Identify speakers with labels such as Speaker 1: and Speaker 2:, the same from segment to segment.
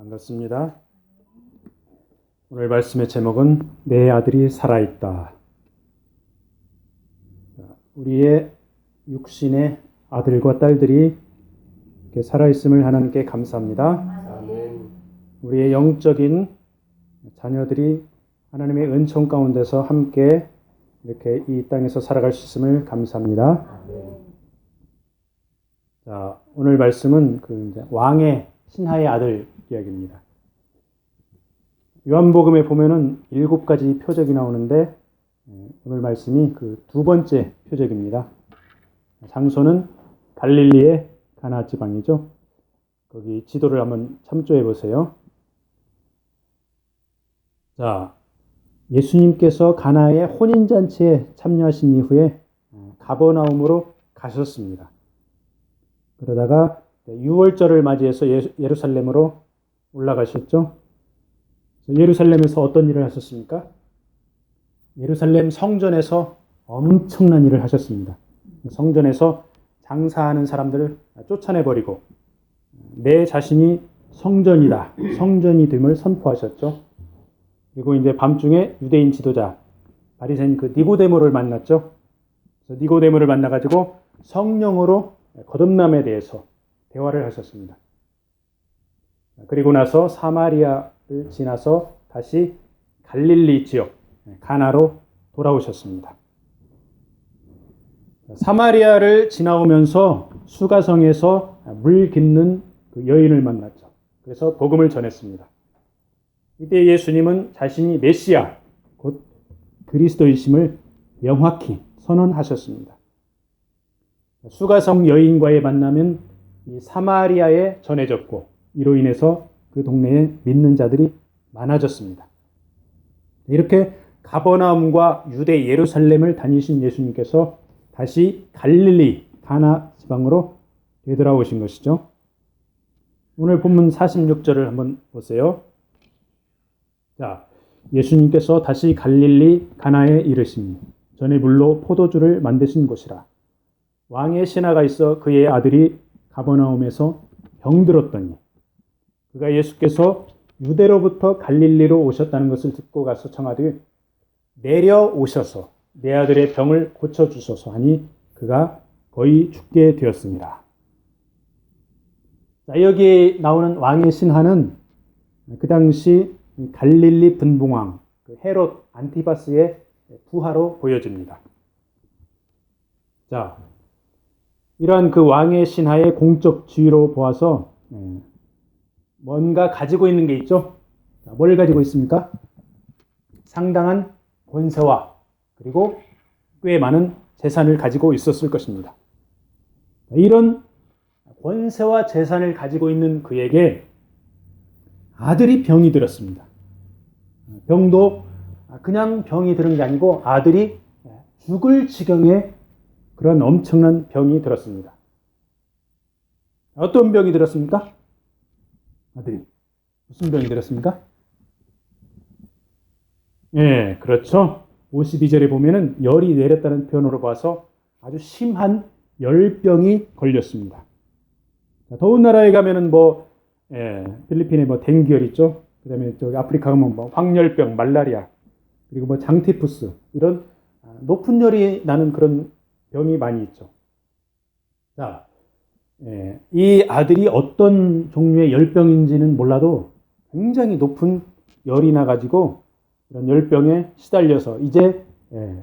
Speaker 1: 반갑습니다. 오늘 말씀의 제목은 내 아들이 살아있다. 우리의 육신의 아들과 딸들이 이렇게 살아있음을 하나님께 감사합니다.
Speaker 2: 아멘.
Speaker 1: 우리의 영적인 자녀들이 하나님의 은총 가운데서 함께 이렇게 이 땅에서 살아갈 수 있음을 감사합니다.
Speaker 2: 아멘.
Speaker 1: 자, 오늘 말씀은 왕의 신하의 아들 이야기입니다. 요한복음에 보면은 7가지 표적이 나오는데 오늘 말씀이 그 두 번째 표적입니다. 장소는 갈릴리의 가나 지방이죠. 거기 지도를 한번 참조해 보세요. 자, 예수님께서 가나의 혼인잔치에 참여하신 이후에 가버나움으로 가셨습니다. 그러다가 6월절을 맞이해서 예루살렘으로 올라가셨죠. 예루살렘에서 어떤 일을 하셨습니까? 예루살렘 성전에서 엄청난 일을 하셨습니다. 성전에서 장사하는 사람들을 쫓아내버리고 내 자신이 성전이다, 성전이 됨을 선포하셨죠. 그리고 이제 밤중에 유대인 지도자 바리새인 니고데모를 만났죠. 그래서 니고데모를 만나가지고 성령으로 거듭남에 대해서 대화를 하셨습니다. 그리고 나서 사마리아를 지나서 다시 갈릴리 지역 가나로 돌아오셨습니다. 사마리아를 지나오면서 수가성에서 물 깃는 그 여인을 만났죠. 그래서 복음을 전했습니다. 이때 예수님은 자신이 메시아 곧 그리스도이심을 명확히 선언하셨습니다. 수가성 여인과의 만남은 이 사마리아에 전해졌고 이로 인해서 그 동네에 믿는 자들이 많아졌습니다. 이렇게 가버나움과 유대 예루살렘을 다니신 예수님께서 다시 갈릴리 가나 지방으로 되돌아오신 것이죠. 오늘 본문 46절을 한번 보세요. 자, 예수님께서 다시 갈릴리 가나에 이르시니 전에 물로 포도주를 만드신 곳이라. 왕의 신하가 있어 그의 아들이 가버나움에서 병들었더니 그가 예수께서 유대로부터 갈릴리로 오셨다는 것을 듣고 가서 청하되 내려오셔서 내 아들의 병을 고쳐주소서 하니 그가 거의 죽게 되었습니다. 자, 여기 나오는 왕의 신하는 그 당시 갈릴리 분봉왕 헤롯 안티바스의 부하로 보여집니다. 자, 이러한 그 왕의 신하의 공적 지위로 보아서 뭔가 가지고 있는 게 있죠. 뭘 가지고 있습니까? 상당한 권세와 그리고 꽤 많은 재산을 가지고 있었을 것입니다. 이런 권세와 재산을 가지고 있는 그에게 아들이 병이 들었습니다. 병도 그냥 병이 들은 게 아니고 아들이 죽을 지경에 그런 엄청난 병이 들었습니다. 어떤 병이 들었습니까? 아들이 무슨 병이 들었습니까? 예, 그렇죠. 52절에 보면은 열이 내렸다는 표현으로 봐서 아주 심한 열병이 걸렸습니다. 더운 나라에 가면은 필리핀에 댕기열 있죠. 그다음에 저기 아프리카 가면 황열병, 말라리아, 그리고 장티푸스 이런 높은 열이 나는 그런 병이 많이 있죠. 자, 이 아들이 어떤 종류의 열병인지는 몰라도 굉장히 높은 열이 나가지고 이런 열병에 시달려서 이제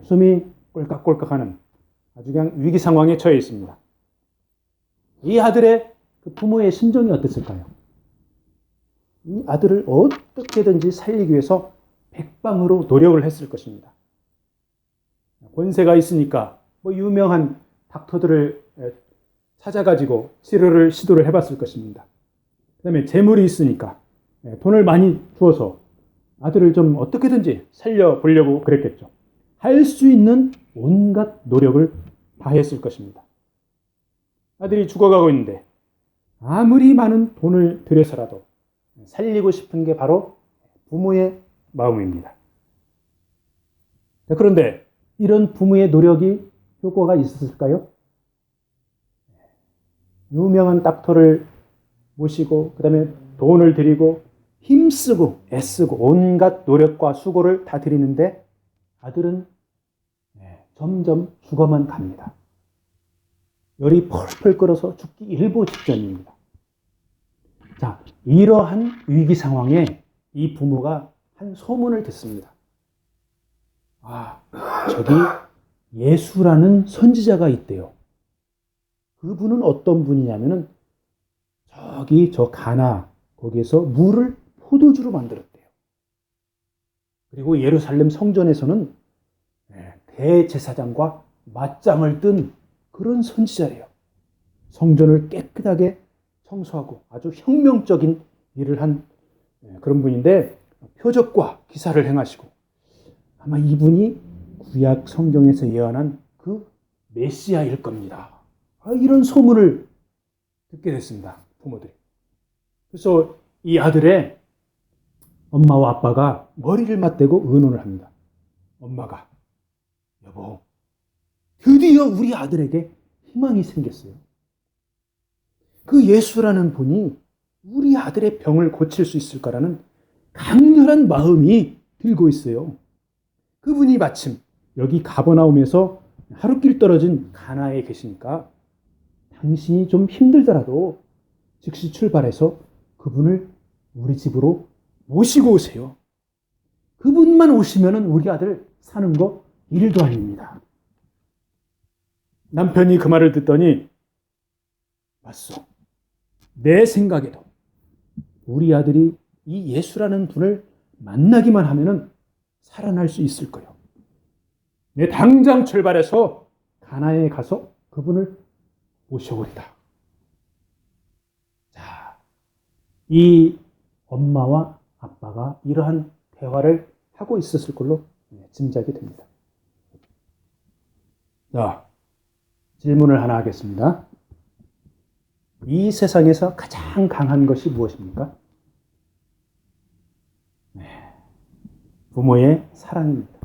Speaker 1: 숨이 꼴깍꼴깍하는 아주 그냥 위기 상황에 처해 있습니다. 이 아들의 그 부모의 심정이 어땠을까요? 이 아들을 어떻게든지 살리기 위해서 백방으로 노력을 했을 것입니다. 권세가 있으니까 유명한 닥터들을 찾아가지고 치료를 시도를 해봤을 것입니다. 그 다음에 재물이 있으니까 돈을 많이 주어서 아들을 좀 어떻게든지 살려보려고 그랬겠죠. 할 수 있는 온갖 노력을 다했을 것입니다. 아들이 죽어가고 있는데 아무리 많은 돈을 들여서라도 살리고 싶은 게 바로 부모의 마음입니다. 그런데 이런 부모의 노력이 효과가 있었을까요? 유명한 닥터를 모시고 그 다음에 돈을 들이고 힘쓰고 애쓰고 온갖 노력과 수고를 다 들이는데 아들은 점점 죽어만 갑니다. 열이 펄펄 끓어서 죽기 일보 직전입니다. 자, 이러한 위기 상황에 이 부모가 한 소문을 듣습니다. 아, 저기 예수라는 선지자가 있대요. 그분은 어떤 분이냐면은 저기 저 가나 거기에서 물을 포도주로 만들었대요. 그리고 예루살렘 성전에서는 대제사장과 맞짱을 뜬 그런 선지자래요. 성전을 깨끗하게 청소하고 아주 혁명적인 일을 한 그런 분인데 표적과 기사를 행하시고 아마 이분이 구약 성경에서 예언한 그 메시아일 겁니다. 이런 소문을 듣게 됐습니다. 부모들이. 그래서 이 아들의 엄마와 아빠가 머리를 맞대고 의논을 합니다. 엄마가 여보, 드디어 우리 아들에게 희망이 생겼어요. 그 예수라는 분이 우리 아들의 병을 고칠 수 있을 거라는 강렬한 마음이 들고 있어요. 그분이 마침 여기 가버나움에서 하루길 떨어진 가나에 계시니까 당신이 좀 힘들더라도 즉시 출발해서 그분을 우리 집으로 모시고 오세요. 그분만 오시면 우리 아들 사는 거 일도 아닙니다. 남편이 그 말을 듣더니 맞소. 내 생각에도 우리 아들이 이 예수라는 분을 만나기만 하면은 살아날 수 있을 거요. 내 당장 출발해서 가나에 가서 그분을 모셔오리다. 자, 이 엄마와 아빠가 이러한 대화를 하고 있었을 걸로 짐작이 됩니다. 자, 질문을 하나 하겠습니다. 이 세상에서 가장 강한 것이 무엇입니까? 부모의 사랑입니다.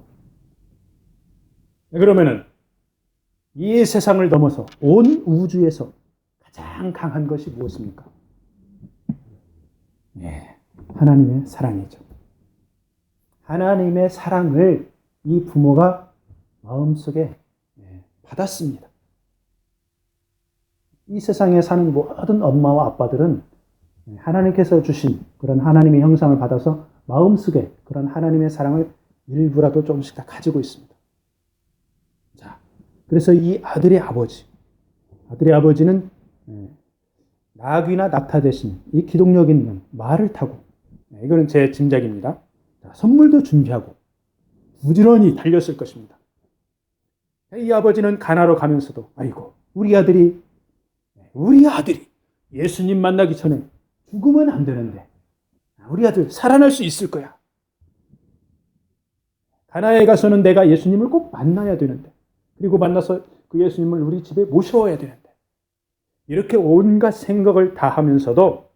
Speaker 1: 그러면은 이 세상을 넘어서 온 우주에서 가장 강한 것이 무엇입니까? 하나님의 사랑이죠. 하나님의 사랑을 이 부모가 마음속에 받았습니다. 이 세상에 사는 모든 엄마와 아빠들은 하나님께서 주신 그런 하나님의 형상을 받아서 마음속에 그런 하나님의 사랑을 일부라도 조금씩 다 가지고 있습니다. 자, 그래서 이 아들의 아버지는 나귀나 낙타 대신 이 기동력 있는 말을 타고, 이거는 제 짐작입니다. 선물도 준비하고 부지런히 달렸을 것입니다. 이 아버지는 가나로 가면서도 아이고 우리 아들이 예수님 만나기 전에 죽으면 안 되는데 우리 아들 살아날 수 있을 거야. 가나에 가서는 내가 예수님을 꼭 만나야 되는데, 그리고 만나서 그 예수님을 우리 집에 모셔와야 되는데, 이렇게 온갖 생각을 다 하면서도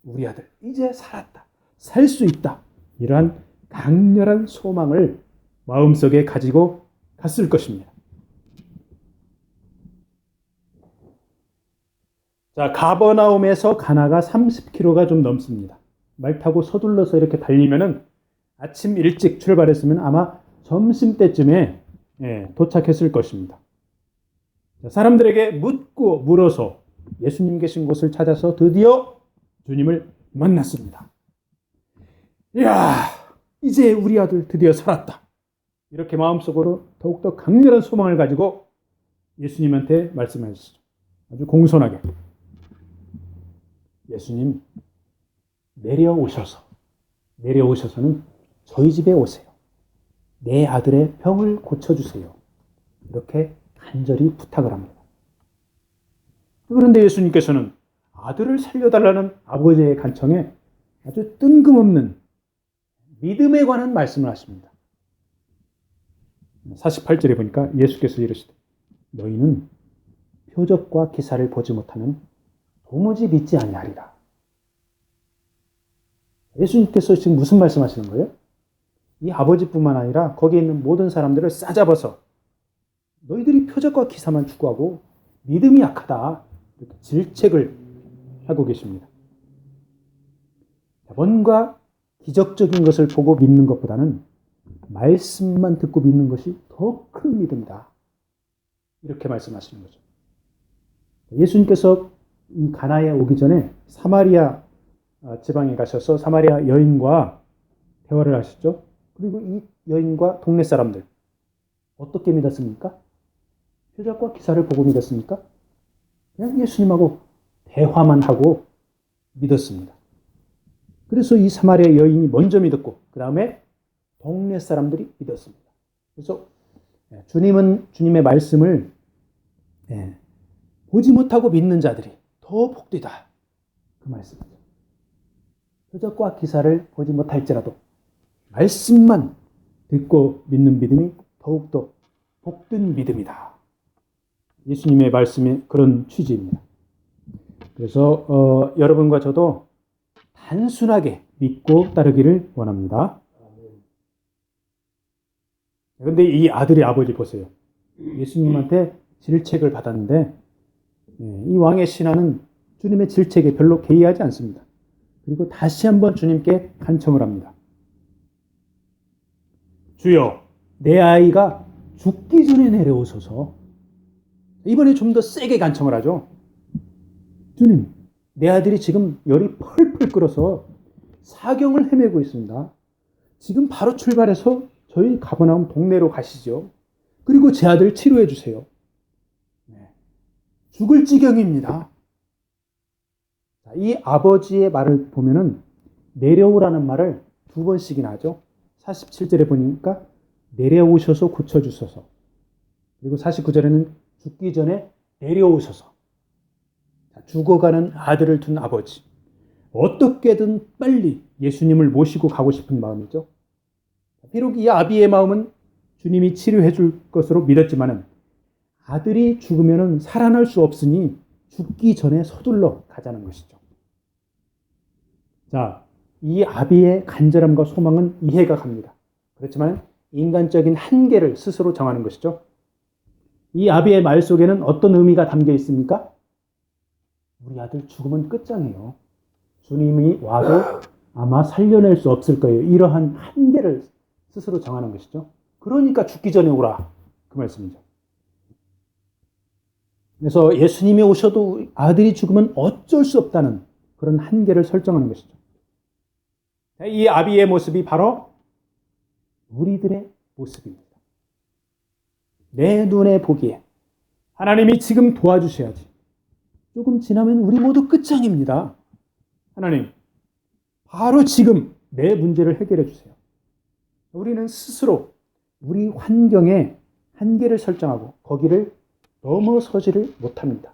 Speaker 1: 우리 아들 이제 살았다, 살 수 있다, 이러한 강렬한 소망을 마음속에 가지고 갔을 것입니다. 자, 가버나움에서 가나가 30km가 좀 넘습니다. 말 타고 서둘러서 이렇게 달리면은 아침 일찍 출발했으면 아마 점심때쯤에 도착했을 것입니다. 자, 사람들에게 묻고 물어서 예수님 계신 곳을 찾아서 드디어 주님을 만났습니다. 이야, 이제 우리 아들 드디어 살았다. 이렇게 마음속으로 더욱더 강렬한 소망을 가지고 예수님한테 말씀하시죠. 아주 공손하게. 예수님, 내려오셔서는 저희 집에 오세요. 내 아들의 병을 고쳐주세요. 이렇게 간절히 부탁을 합니다. 그런데 예수님께서는 아들을 살려달라는 아버지의 간청에 아주 뜬금없는 믿음에 관한 말씀을 하십니다. 48절에 보니까 예수께서 이르시되 너희는 표적과 기사를 보지 못하면 도무지 믿지 아니하리라. 예수님께서 지금 무슨 말씀하시는 거예요? 이 아버지뿐만 아니라 거기에 있는 모든 사람들을 싸잡아서 너희들이 표적과 기사만 추구하고 믿음이 약하다, 이렇게 질책을 하고 계십니다. 뭔가 기적적인 것을 보고 믿는 것보다는 말씀만 듣고 믿는 것이 더 큰 믿음이다. 이렇게 말씀하시는 거죠. 예수님께서 이 가나에 오기 전에 사마리아 지방에 가셔서 사마리아 여인과 대화를 하셨죠. 그리고 이 여인과 동네 사람들 어떻게 믿었습니까? 표적과 기사를 보고 믿었습니까? 그냥 예수님하고 대화만 하고 믿었습니다. 그래서 이 사마리아 여인이 먼저 믿었고 그 다음에 동네 사람들이 믿었습니다. 그래서 주님은 주님의 말씀을 보지 못하고 믿는 자들이 더 복되다. 그 말씀이죠. 표적과 기사를 보지 못할지라도 말씀만 듣고 믿는 믿음이 더욱더 복된 믿음이다. 예수님의 말씀의 그런 취지입니다. 그래서 여러분과 저도 단순하게 믿고 따르기를 원합니다. 그런데 이 아들의 아버지 보세요. 예수님한테 질책을 받았는데 이 왕의 신하는 주님의 질책에 별로 개의하지 않습니다. 그리고 다시 한번 주님께 간청을 합니다. 주여, 내 아이가 죽기 전에 내려오소서. 이번에 좀 더 세게 간청을 하죠. 주님, 내 아들이 지금 열이 펄펄 끓어서 사경을 헤매고 있습니다. 지금 바로 출발해서 저희 가버나움 동네로 가시죠. 그리고 제 아들 치료해 주세요. 죽을 지경입니다. 이 아버지의 말을 보면은 내려오라는 말을 두 번씩이나 하죠. 47절에 보니까 내려오셔서 고쳐주소서. 그리고 49절에는 죽기 전에 내려오셔서. 죽어가는 아들을 둔 아버지. 어떻게든 빨리 예수님을 모시고 가고 싶은 마음이죠. 비록 이 아비의 마음은 주님이 치료해 줄 것으로 믿었지만은 아들이 죽으면 살아날 수 없으니 죽기 전에 서둘러 가자는 것이죠. 자, 이 아비의 간절함과 소망은 이해가 갑니다. 그렇지만 인간적인 한계를 스스로 정하는 것이죠. 이 아비의 말 속에는 어떤 의미가 담겨 있습니까? 우리 아들 죽으면 끝장이에요. 주님이 와도 아마 살려낼 수 없을 거예요. 이러한 한계를 스스로 정하는 것이죠. 그러니까 죽기 전에 오라. 그 말씀이죠. 그래서 예수님이 오셔도 아들이 죽으면 어쩔 수 없다는 그런 한계를 설정하는 것이죠. 이 아비의 모습이 바로 우리들의 모습입니다. 내 눈에 보기에 하나님이 지금 도와주셔야지. 조금 지나면 우리 모두 끝장입니다. 하나님, 바로 지금 내 문제를 해결해 주세요. 우리는 스스로 우리 환경에 한계를 설정하고 거기를 넘어서지를 못합니다.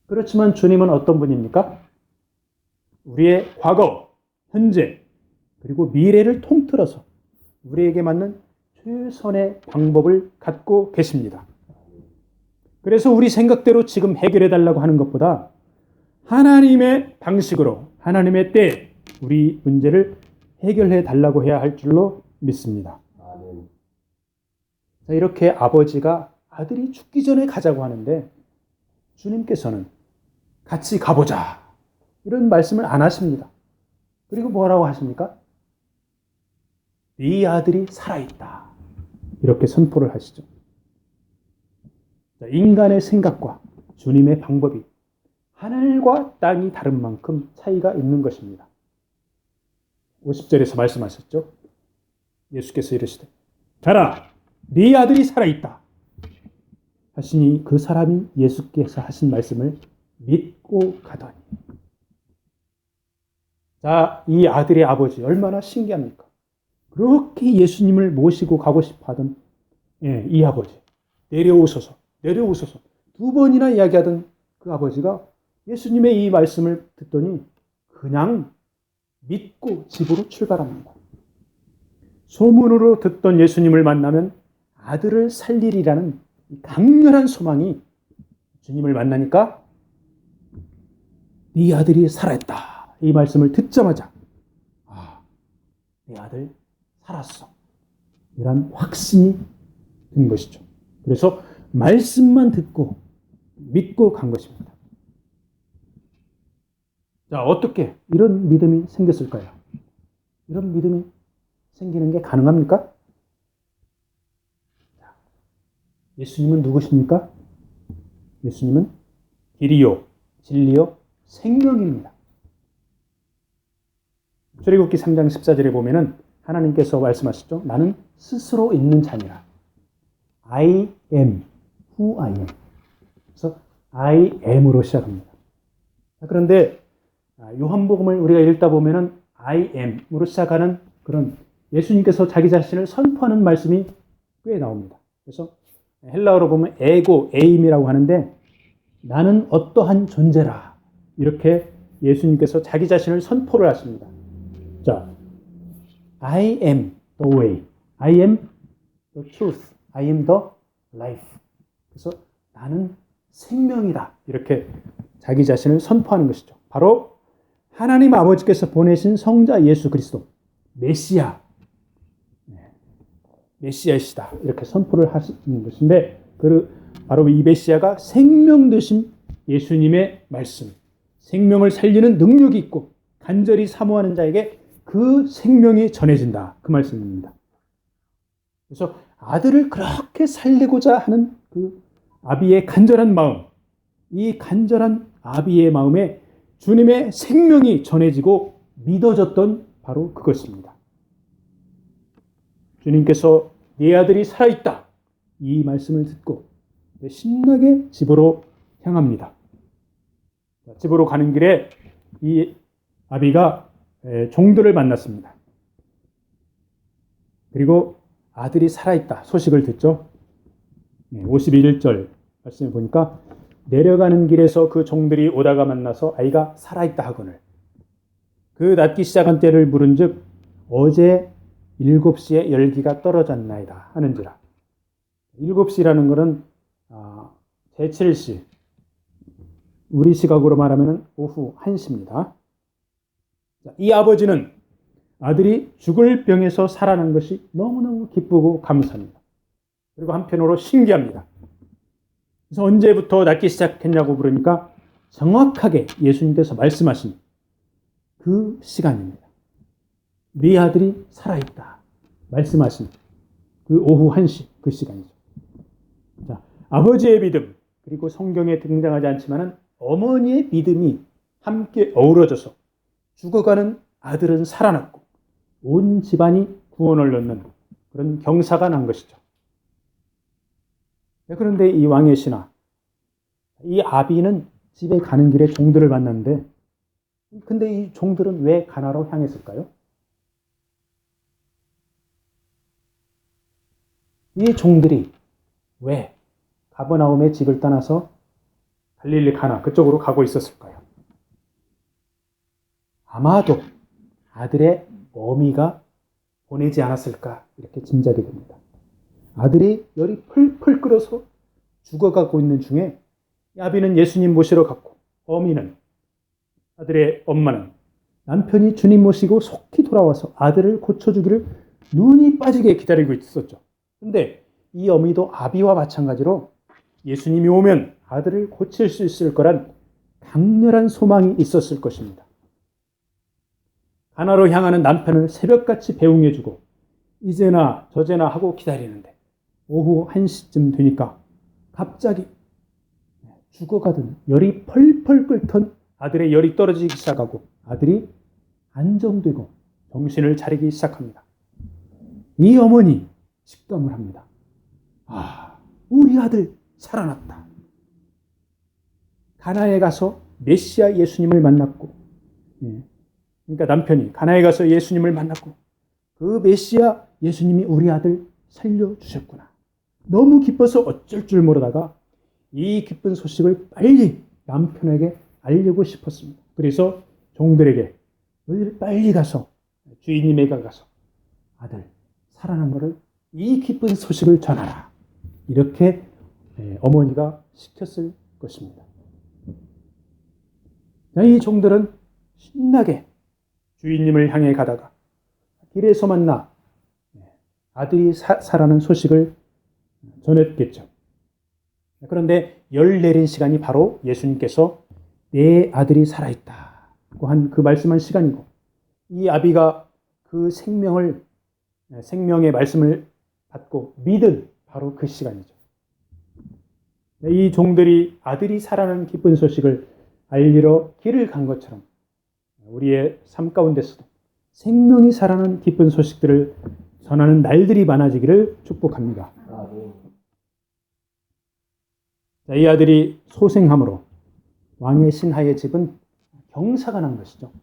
Speaker 1: 그렇지만 주님은 어떤 분입니까? 우리의 과거, 현재, 그리고 미래를 통틀어서 우리에게 맞는 최선의 방법을 갖고 계십니다. 그래서 우리 생각대로 지금 해결해 달라고 하는 것보다 하나님의 방식으로, 하나님의 때에 우리 문제를 해결해 달라고 해야 할 줄로 믿습니다. 자, 이렇게 아버지가 아들이 죽기 전에 가자고 하는데 주님께서는 같이 가보자 이런 말씀을 안 하십니다. 그리고 뭐라고 하십니까? 네 아들이 살아있다 이렇게 선포를 하시죠. 자, 인간의 생각과 주님의 방법이 하늘과 땅이 다른 만큼 차이가 있는 것입니다. 50절에서 말씀하셨죠. 예수께서 이르시되 가라, 네 아들이 살아있다 하시니 그 사람이 예수께서 하신 말씀을 믿고 가더니. 자, 이 아들의 아버지 얼마나 신기합니까? 그렇게 예수님을 모시고 가고 싶어 하던 이 아버지, 내려오소서 내려오소서 두 번이나 이야기하던 그 아버지가 예수님의 이 말씀을 듣더니 그냥 믿고 집으로 출발합니다. 소문으로 듣던 예수님을 만나면 아들을 살리리라는 강렬한 소망이 주님을 만나니까 네 아들이 살아있다 이 말씀을 듣자마자 내 아들 살았어 이런 확신이 든 것이죠. 그래서 말씀만 듣고 믿고 간 것입니다. 자, 어떻게 이런 믿음이 생겼을까요? 이런 믿음이 생기는 게 가능합니까? 예수님은 누구십니까? 예수님은 길이요, 진리요, 생명입니다. 출애굽기 3장 14절에 보면은 하나님께서 말씀하시죠. 나는 스스로 있는 자니라. I am who I am. 그래서 I am으로 시작합니다. 그런데 요한복음을 우리가 읽다 보면은 I am으로 시작하는 그런 예수님께서 자기 자신을 선포하는 말씀이 꽤 나옵니다. 그래서 헬라어로 보면 에고, 에임이라고 하는데 나는 어떠한 존재라. 이렇게 예수님께서 자기 자신을 선포를 하십니다. 자, I am the way, I am the truth, I am the life. 그래서 나는 생명이다. 이렇게 자기 자신을 선포하는 것이죠. 바로 하나님 아버지께서 보내신 성자 예수 그리스도, 메시아, 메시아이시다. 이렇게 선포를 하시는 것인데 바로 이 메시아가 생명 되신 예수님의 말씀, 생명을 살리는 능력이 있고 간절히 사모하는 자에게 그 생명이 전해진다. 그 말씀입니다. 그래서 아들을 그렇게 살리고자 하는 그 아비의 간절한 마음, 이 간절한 아비의 마음에 주님의 생명이 전해지고 믿어졌던 바로 그것입니다. 주님께서 네 아들이 살아있다. 이 말씀을 듣고 신나게 집으로 향합니다. 집으로 가는 길에 이 아비가 종들을 만났습니다. 그리고 아들이 살아있다 소식을 듣죠. 51절 말씀을 보니까 내려가는 길에서 그 종들이 오다가 만나서 아이가 살아있다 하거늘 그 낮기 시작한 때를 물은즉 어제 7시에 열기가 떨어졌나이다 하는지라. 7시라는 것은 제7시, 우리 시각으로 말하면 오후 1시입니다. 이 아버지는 아들이 죽을 병에서 살아난 것이 너무너무 기쁘고 감사합니다. 그리고 한편으로 신기합니다. 그래서 언제부터 낫기 시작했냐고 물으니까 정확하게 예수님께서 말씀하신 그 시간입니다. 네 아들이 살아있다. 말씀하신 그 오후 1시 그 시간이죠. 자, 아버지의 믿음 그리고 성경에 등장하지 않지만 어머니의 믿음이 함께 어우러져서 죽어가는 아들은 살아났고 온 집안이 구원을 얻는 그런 경사가 난 것이죠. 그런데 이 왕의 신하, 이 아비는 집에 가는 길에 종들을 만났는데 근데 이 종들은 왜 가나로 향했을까요? 이 종들이 왜 가버나움의 집을 떠나서 갈릴리 가나 그쪽으로 가고 있었을까요? 아마도 아들의 어미가 보내지 않았을까 이렇게 짐작이 됩니다. 아들이 열이 풀풀 끓어서 죽어가고 있는 중에 아비는 예수님 모시러 갔고 어미는 아들의 엄마는 남편이 주님 모시고 속히 돌아와서 아들을 고쳐주기를 눈이 빠지게 기다리고 있었죠. 그런데 이 어미도 아비와 마찬가지로 예수님이 오면 아들을 고칠 수 있을 거란 강렬한 소망이 있었을 것입니다. 가나로 향하는 남편을 새벽같이 배웅해주고 이제나 저제나 하고 기다리는데 오후 1시쯤 되니까 갑자기 죽어가던 열이 펄펄 끓던 아들의 열이 떨어지기 시작하고 아들이 안정되고 정신을 차리기 시작합니다. 이 어머니 직감을 합니다. 우리 아들 살아났다. 가나에 가서 메시아 예수님을 만났고 그러니까 남편이 가나에 가서 예수님을 만났고 그 메시아 예수님이 우리 아들 살려주셨구나. 너무 기뻐서 어쩔 줄 모르다가 이 기쁜 소식을 빨리 남편에게 알리고 싶었습니다. 그래서 종들에게 너희들 빨리 가서 주인님에게 가서 아들 살아난 것을 이 기쁜 소식을 전하라. 이렇게 어머니가 시켰을 것입니다. 이 종들은 신나게 주인님을 향해 가다가 길에서 만나 아들이 살아난 소식을 전했겠죠. 그런데 열 내린 시간이 바로 예수님께서 내 아들이 살아있다고 한 그 말씀한 시간이고 이 아비가 그 그 생명의 말씀을 받고 믿은 바로 그 시간이죠. 이 종들이 아들이 살아나는 기쁜 소식을 알리러 길을 간 것처럼 우리의 삶 가운데서도 생명이 살아나는 기쁜 소식들을 전하는 날들이 많아지기를 축복합니다. 이 아들이 소생함으로 왕의 신하의 집은 경사가 난 것이죠.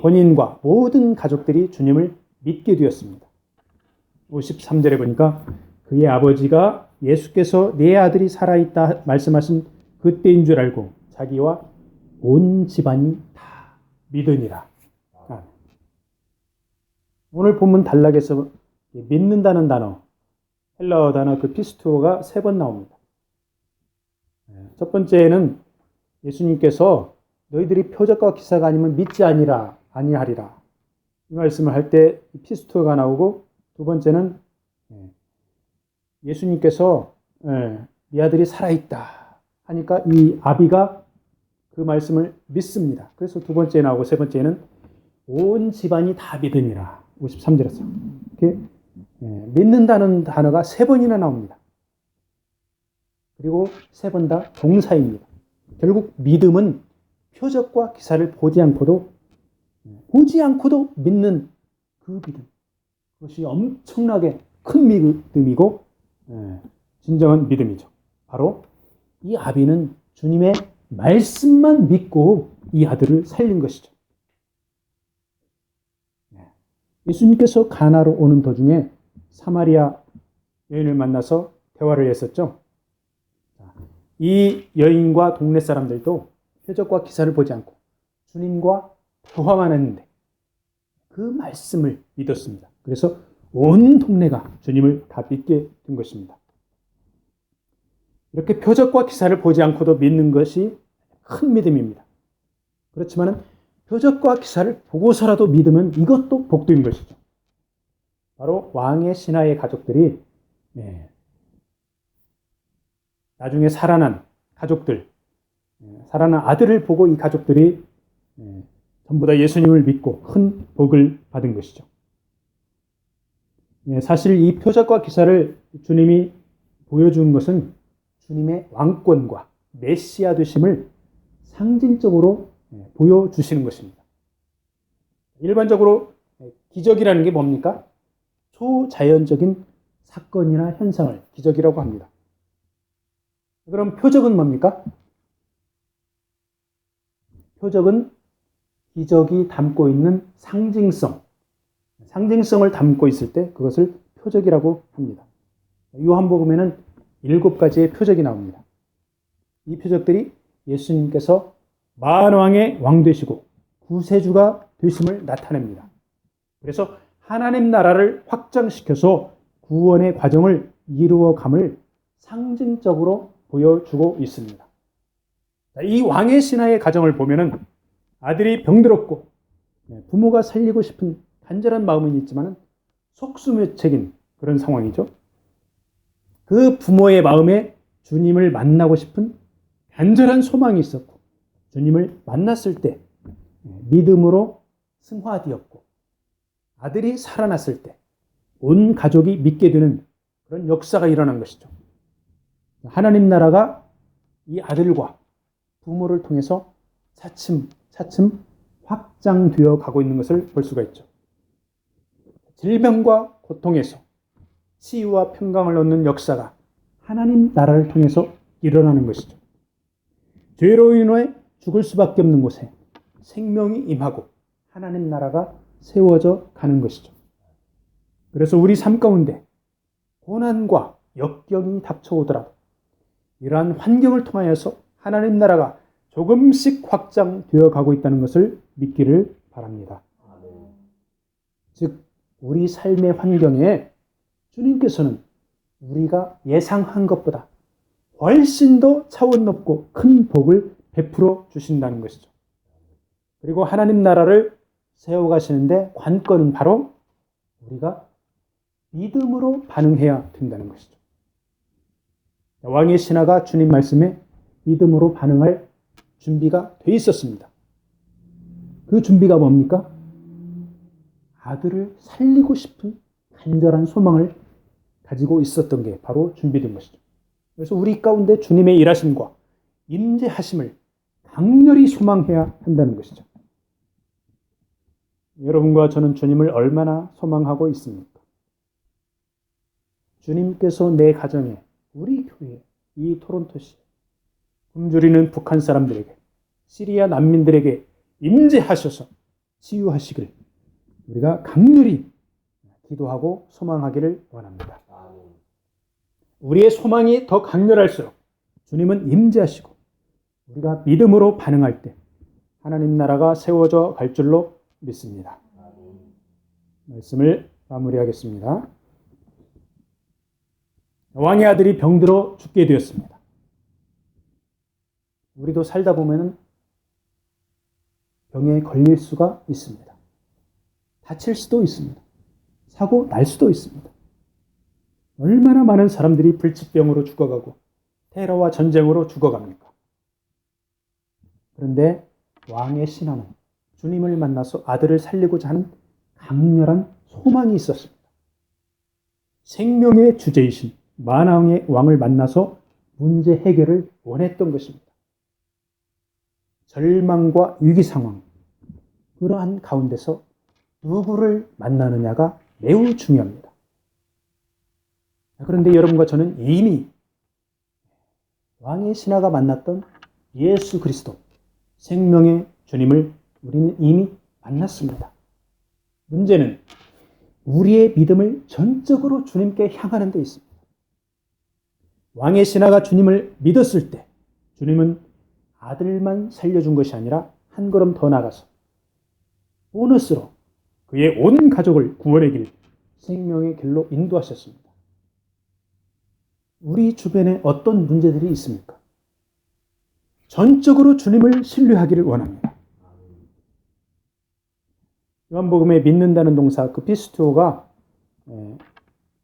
Speaker 1: 본인과 모든 가족들이 주님을 믿게 되었습니다. 53절에 보니까 그의 아버지가 예수께서 내 아들이 살아있다 말씀하신 그때인 줄 알고 자기와 온 집안이 다 믿으니라. 오늘 본문 단락에서 믿는다는 단어, 헬라어 단어 그 피스투어가 3번 나옵니다. 첫 번째는 예수님께서 너희들이 표적과 기사가 아니면 믿지 아니하리라. 이 말씀을 할 때 피스투어가 나오고, 두 번째는 예수님께서 네 아들이 살아있다 하니까 이 아비가 그 말씀을 믿습니다. 그래서 두 번째 나오고 세 번째는 온 집안이 다 믿으니라. 53절에서 이렇게 믿는다는 단어가 3번이나 나옵니다. 그리고 3번 다 동사입니다. 결국 믿음은 표적과 기사를 보지 않고도 믿는 그 믿음. 그것이 엄청나게 큰 믿음이고 진정한 믿음이죠. 바로 이 아비는 주님의 말씀만 믿고 이 아들을 살린 것이죠. 예수님께서 가나로 오는 도중에 사마리아 여인을 만나서 대화를 했었죠. 이 여인과 동네 사람들도 표적과 기사를 보지 않고 주님과 대화만 했는데 그 말씀을 믿었습니다. 그래서 온 동네가 주님을 다 믿게 된 것입니다. 이렇게 표적과 기사를 보지 않고도 믿는 것이 큰 믿음입니다. 그렇지만 표적과 기사를 보고서라도 믿으면 이것도 복도인 것이죠. 바로 왕의 신하의 가족들이 나중에 살아난 가족들, 살아난 아들을 보고 이 가족들이 전부 다 예수님을 믿고 큰 복을 받은 것이죠. 사실 이 표적과 기사를 주님이 보여준 것은 주님의 왕권과 메시아 되심을 상징적으로 보여주시는 것입니다. 일반적으로 기적이라는 게 뭡니까? 초자연적인 사건이나 현상을 기적이라고 합니다. 그럼 표적은 뭡니까? 표적은 기적이 담고 있는 상징성을 담고 있을 때 그것을 표적이라고 합니다. 요한복음에는 7가지의 표적이 나옵니다. 이 표적들이 예수님께서 만왕의 왕 되시고 구세주가 되심을 나타냅니다. 그래서 하나님 나라를 확장시켜서 구원의 과정을 이루어감을 상징적으로 보여주고 있습니다. 이 왕의 신하의 가정을 보면은 아들이 병들었고 부모가 살리고 싶은 간절한 마음은 있지만 속수무책인 그런 상황이죠. 그 부모의 마음에 주님을 만나고 싶은 간절한 소망이 있었고 주님을 만났을 때 믿음으로 승화되었고 아들이 살아났을 때 온 가족이 믿게 되는 그런 역사가 일어난 것이죠. 하나님 나라가 이 아들과 부모를 통해서 차츰 확장되어 가고 있는 것을 볼 수가 있죠. 질병과 고통에서 치유와 평강을 얻는 역사가 하나님 나라를 통해서 일어나는 것이죠. 죄로 인해 죽을 수밖에 없는 곳에 생명이 임하고 하나님 나라가 세워져 가는 것이죠. 그래서 우리 삶 가운데 고난과 역경이 닥쳐오더라도 이러한 환경을 통하여서 하나님 나라가 조금씩 확장되어 가고 있다는 것을 믿기를 바랍니다. 즉 우리 삶의 환경에 주님께서는 우리가 예상한 것보다 훨씬 더 차원 높고 큰 복을 베풀어 주신다는 것이죠. 그리고 하나님 나라를 세워가시는데 관건은 바로 우리가 믿음으로 반응해야 된다는 것이죠. 왕의 신하가 주님 말씀에 믿음으로 반응할 준비가 돼 있었습니다. 그 준비가 뭡니까? 아들을 살리고 싶은 간절한 소망을 가지고 있었던 게 바로 준비된 것이죠. 그래서 우리 가운데 주님의 일하심과 임재하심을 강렬히 소망해야 한다는 것이죠. 여러분과 저는 주님을 얼마나 소망하고 있습니까? 주님께서 내 가정에, 우리 교회에, 이 토론토시에, 굶주리는 북한 사람들에게, 시리아 난민들에게 임재하셔서 치유하시길 우리가 강렬히 기도하고 소망하기를 원합니다. 우리의 소망이 더 강렬할수록 주님은 임재하시고 우리가 믿음으로 반응할 때 하나님 나라가 세워져 갈 줄로 믿습니다. 말씀을 마무리하겠습니다. 왕의 아들이 병들어 죽게 되었습니다. 우리도 살다 보면 병에 걸릴 수가 있습니다. 다칠 수도 있습니다. 사고 날 수도 있습니다. 얼마나 많은 사람들이 불치병으로 죽어가고 테러와 전쟁으로 죽어갑니까? 그런데 왕의 신하는 주님을 만나서 아들을 살리고자 하는 강렬한 소망이 있었습니다. 생명의 주제이신 만왕의 왕을 만나서 문제 해결을 원했던 것입니다. 절망과 위기 상황, 그러한 가운데서 누구를 만나느냐가 매우 중요합니다. 그런데 여러분과 저는 이미 왕의 신하가 만났던 예수 그리스도, 생명의 주님을 우리는 이미 만났습니다. 문제는 우리의 믿음을 전적으로 주님께 향하는 데 있습니다. 왕의 신하가 주님을 믿었을 때 주님은 아들만 살려준 것이 아니라 한 걸음 더 나가서 보너스로 그의 온 가족을 구원의 길, 생명의 길로 인도하셨습니다. 우리 주변에 어떤 문제들이 있습니까? 전적으로 주님을 신뢰하기를 원합니다. 요한복음에 믿는다는 동사 그 피스토가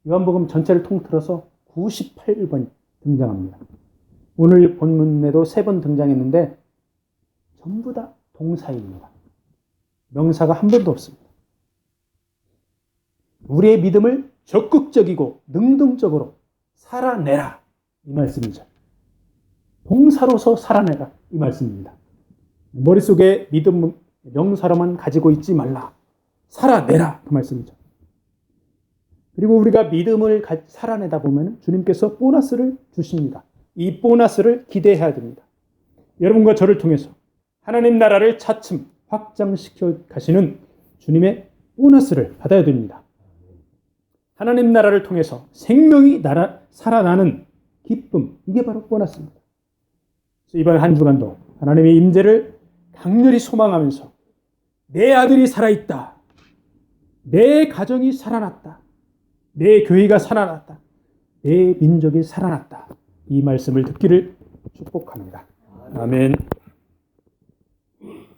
Speaker 1: 요한복음 전체를 통틀어서 98번 등장합니다. 오늘 본문에도 3번 등장했는데 전부 다 동사입니다. 명사가 한 번도 없습니다. 우리의 믿음을 적극적이고 능동적으로 살아내라, 이 말씀이죠. 동사로서 살아내라, 이 말씀입니다. 머릿속에 믿음 명사로만 가지고 있지 말라, 살아내라, 그 말씀이죠. 그리고 우리가 믿음을 살아내다 보면 주님께서 보너스를 주십니다. 이 보너스를 기대해야 됩니다. 여러분과 저를 통해서 하나님 나라를 차츰 확장시켜 가시는 주님의 보너스를 받아야 됩니다. 하나님 나라를 통해서 생명이 살아나는 기쁨, 이게 바로 보너스입니다. 이번 한 주간도 하나님의 임재를 강렬히 소망하면서 내 아들이 살아있다, 내 가정이 살아났다, 내 교회가 살아났다, 내 민족이 살아났다, 이 말씀을 듣기를 축복합니다. 아멘.